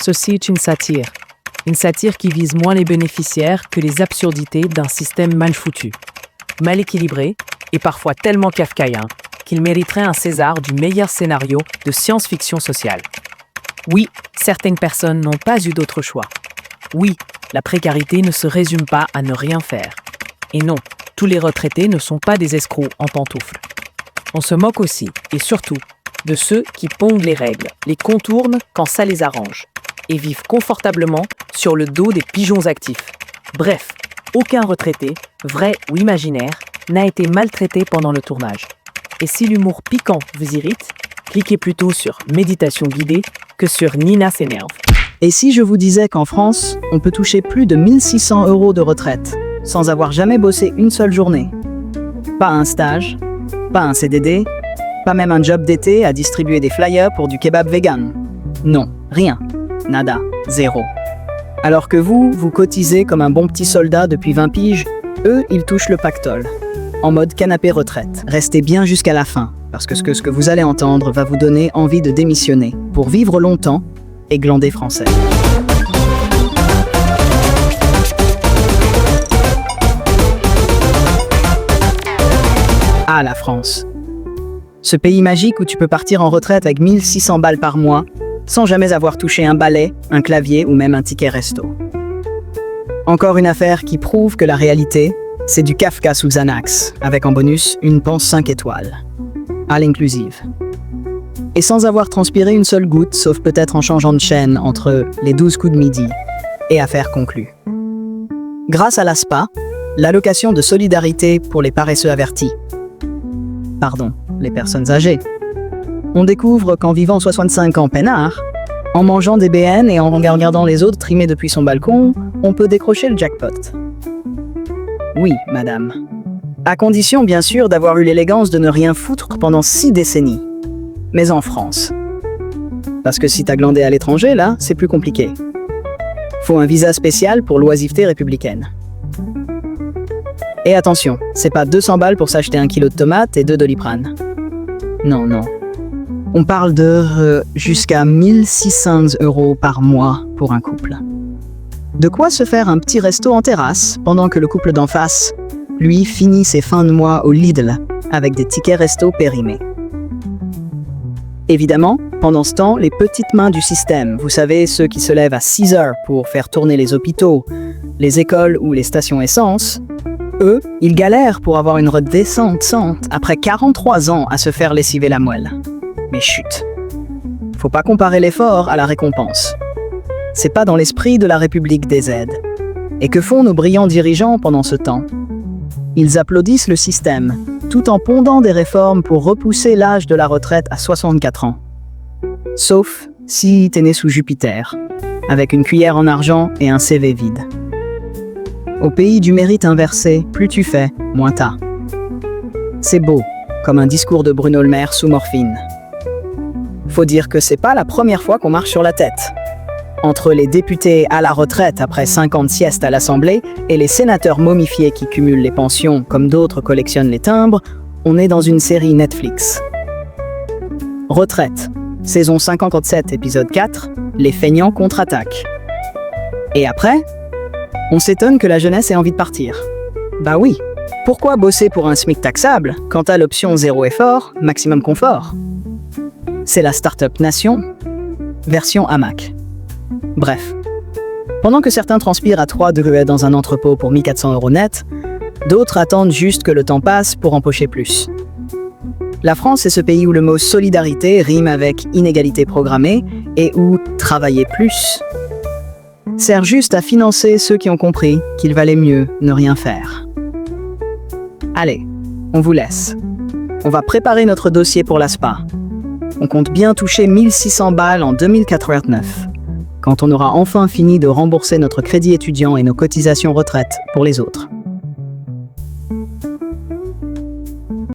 Ceci est une satire. Une satire qui vise moins les bénéficiaires que les absurdités d'un système mal foutu, mal équilibré et parfois tellement kafkaïen qu'il mériterait un César du meilleur scénario de science-fiction sociale. Oui, certaines personnes n'ont pas eu d'autre choix. Oui, la précarité ne se résume pas à ne rien faire. Et non, tous les retraités ne sont pas des escrocs en pantoufles. On se moque aussi, et surtout, de ceux qui pondent les règles, les contournent quand ça les arrange, et vivent confortablement sur le dos des pigeons actifs. Bref, aucun retraité, vrai ou imaginaire, n'a été maltraité pendant le tournage. Et si l'humour piquant vous irrite, cliquez plutôt sur Méditation guidée que sur Nina s'énerve. Et si je vous disais qu'en France, on peut toucher plus de 1 600 € de retraite sans avoir jamais bossé une seule journée? Pas un stage, pas un CDD, pas même un job d'été à distribuer des flyers pour du kebab vegan. Non, rien, nada, zéro. Alors que vous cotisez comme un bon petit soldat depuis 20 piges, eux, ils touchent le pactole, en mode canapé retraite. Restez bien jusqu'à la fin, parce que ce que vous allez entendre va vous donner envie de démissionner pour vivre longtemps et glander français. Ah, la France. Ce pays magique où tu peux partir en retraite avec 1 600 balles par mois, sans jamais avoir touché un balai, un clavier ou même un ticket resto. Encore une affaire qui prouve que la réalité, c'est du Kafka sous Xanax, avec en bonus une panse 5 étoiles. À l'inclusive. Et sans avoir transpiré une seule goutte, sauf peut-être en changeant de chaîne entre les 12 coups de midi et affaire conclue. Grâce à l'ASPA, l'allocation de solidarité pour les paresseux avertis. Pardon, les personnes âgées. On découvre qu'en vivant 65 ans peinard, en mangeant des BN et en regardant les autres trimer depuis son balcon, on peut décrocher le jackpot. Oui, madame. À condition, bien sûr, d'avoir eu l'élégance de ne rien foutre pendant 6 décennies. Mais en France. Parce que si t'as glandé à l'étranger, là, c'est plus compliqué. Faut un visa spécial pour l'oisiveté républicaine. Et attention, c'est pas 200 balles pour s'acheter 1 kilo de tomates et 2 Doliprane. Non, non. On parle de jusqu'à 1 600 € par mois pour un couple. De quoi se faire un petit resto en terrasse pendant que le couple d'en face, lui, finit ses fins de mois au Lidl avec des tickets resto périmés. Évidemment, pendant ce temps, les petites mains du système, vous savez, ceux qui se lèvent à 6 heures pour faire tourner les hôpitaux, les écoles ou les stations essence, eux, ils galèrent pour avoir une retraite décente après 43 ans à se faire lessiver la moelle. Mais chut, faut pas comparer l'effort à la récompense. C'est pas dans l'esprit de la République des aides. Et que font nos brillants dirigeants pendant ce temps? Ils applaudissent le système, tout en pondant des réformes pour repousser l'âge de la retraite à 64 ans. Sauf si t'es né sous Jupiter, avec une cuillère en argent et un CV vide. Au pays du mérite inversé, plus tu fais, moins t'as. C'est beau, comme un discours de Bruno Le Maire sous morphine. Faut dire que c'est pas la première fois qu'on marche sur la tête. Entre les députés à la retraite après 50 siestes à l'Assemblée et les sénateurs momifiés qui cumulent les pensions comme d'autres collectionnent les timbres, on est dans une série Netflix. Retraite, saison 57, épisode 4, les feignants contre-attaquent. Et après, on s'étonne que la jeunesse ait envie de partir. Bah oui, pourquoi bosser pour un SMIC taxable quand t'as l'option zéro effort, maximum confort? C'est la Startup Nation, version hamac. Bref, pendant que certains transpirent à 3 degrés dans un entrepôt pour 1 400 € net, d'autres attendent juste que le temps passe pour empocher plus. La France est ce pays où le mot solidarité rime avec inégalité programmée et où travailler plus sert juste à financer ceux qui ont compris qu'il valait mieux ne rien faire. Allez, on vous laisse. On va préparer notre dossier pour l'ASPA. On compte bien toucher 1 600 balles en 2089. Quand on aura enfin fini de rembourser notre crédit étudiant et nos cotisations retraite pour les autres.